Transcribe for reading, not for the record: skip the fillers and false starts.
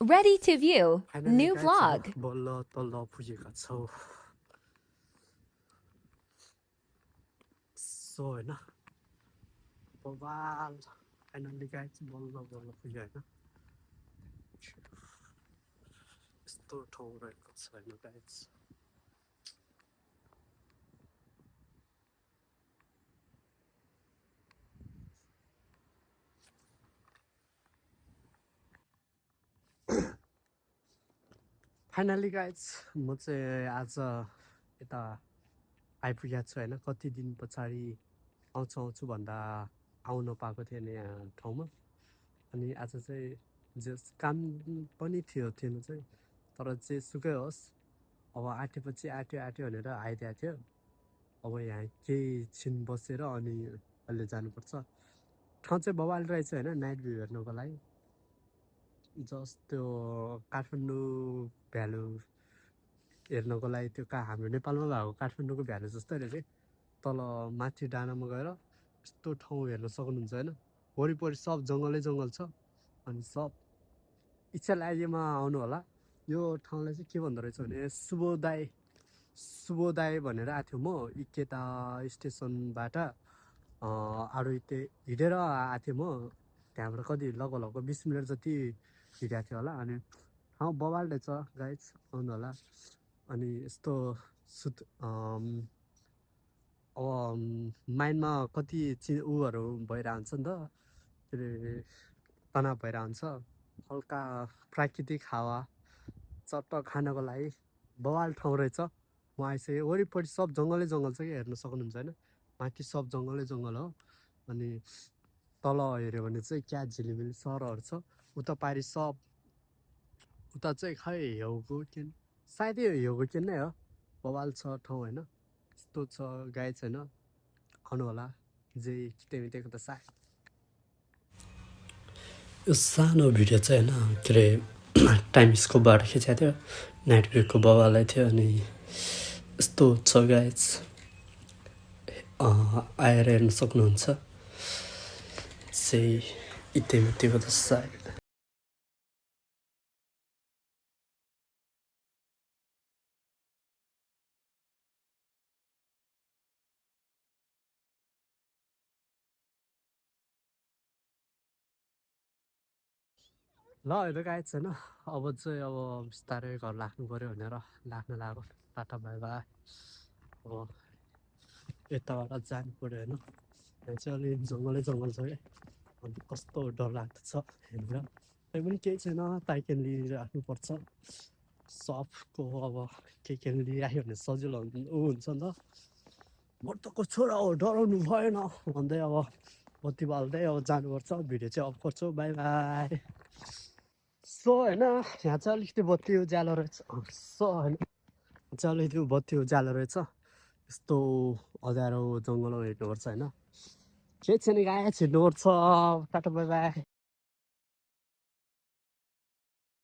Ready to view. Finally New guys, vlog. बल्ल तल्ल पुगेका छौँ सो हैन बवाल फाइनली गाइज बल्ल बल्ल पुग्यो हैन यस्तो ठाउँ रहेको छ हैन गाइज फाइनली गाइज म चाहिँ आज यता आइपुगेको छु हैन कति दिन पछाडि आउँछु भन्दा आउन पाएको थिएन यहाँ ठाउँमा अनि आज चाहिँ जस काम पनि थिएन चाहिँ तर जे सुकै होस् अब आँटेपछि आट्यो भनेर आइदिएको थियो अब यहाँ केही छिन बसेर अनि अहिले जानुपर्छ ठाउँ चाहिँ बवाल रहेछ हैन नाइट भ्यू हेर्नको लागि जस्ट त्यो काठमाडौँ भ्यालु हेर्नको लागि त्यो हाम्रो नेपालमा भएको काठमाडौँको भ्यालु जस्तै रहेछ तल माथि डाँडामा गएर यस्तो ठाउँ हेर्न सक्नुहुन्छ हैन वरिपरि सब जङ्गलै जङ्गल छ अनि सब इच्छा लागेमा आउनु होला यो ठाउँलाई चाहिँ के भन्दो रहेछ भने शुभोदय भनेर आएको थियो म इकेता स्टेसनबाट आरोहिते हिँडेर आएको थिएँ म त्यहाँबाट कति लगभग 20 मिनट जति हिँडेको थियो होला अनि ठाउँ बवाल रहेछ गाइज आउनु होला अनि यस्तो अब माइन्डमा कति उहरू भइरहेको हुन्छ नि त के अरे तनाव भइरहेको हुन्छ हल्का प्राकृतिक हावा चट्ट खानको लागि बवाल ठाउँ रहेछ म आइसकेँ वरिपरि सब जङ्गलै जङ्गल छ कि हेर्न सक्नुहुन्छ होइन माथि सब जङ्गलै जङ्गल हो अनि तल हेऱ्यो भने चाहिँ क्या झिलिमिली सहरहरू छ उता पारि सब उता चाहिँ खै हेउको केन सायदै हेउको केन नै हो बवाल छ ठाउँ होइन यस्तो छ गाई छैन आउनु होला जे किटेमिटेको त सायद यो सानो भिडियो चाहिँ होइन के अरे टाइम स्कोपबाट खिचेको थियो नाइट भ्यूको बवालै थियो अनि यस्तो छ गाइज आएर हेर्न सक्नुहुन्छ चाहिँ इतेमितेको त सायद ल हेर गाइज होइन अब चाहिँ अब बिस्तारै घर लाग्नु पऱ्यो भनेर लाग्न लाग्यो टाटा बाई बाई अब यताबाट जानु पऱ्यो होइन यहाँ चाहिँ अलि जङ्गलै जङ्गल छ क्या अन्त कस्तो डर लाग्दछ हेरेर त्यही पनि केही छैन ताइकेन लिइराख्नुपर्छ सबको अब के लिइराख्यो भने सजिलो हुन्छ नि त मर्तको छोरा हो डराउनु भएन भन्दै अब बत्ती बाल्दै अब जानुपर्छ भिडियो चाहिँ अफ गर्छु बाई बाई सो होइन यहाँ चाहिँ अलिकति बत्ती उज्यालो रहेछ सो होइन चाहिँ अलिकति बत्ती उज्यालो रहेछ यस्तो अँध्यारो जङ्गलमा हिँड्नुपर्छ होइन केही छैन गाई छिर्नुपर्छ टाटा बाई बाई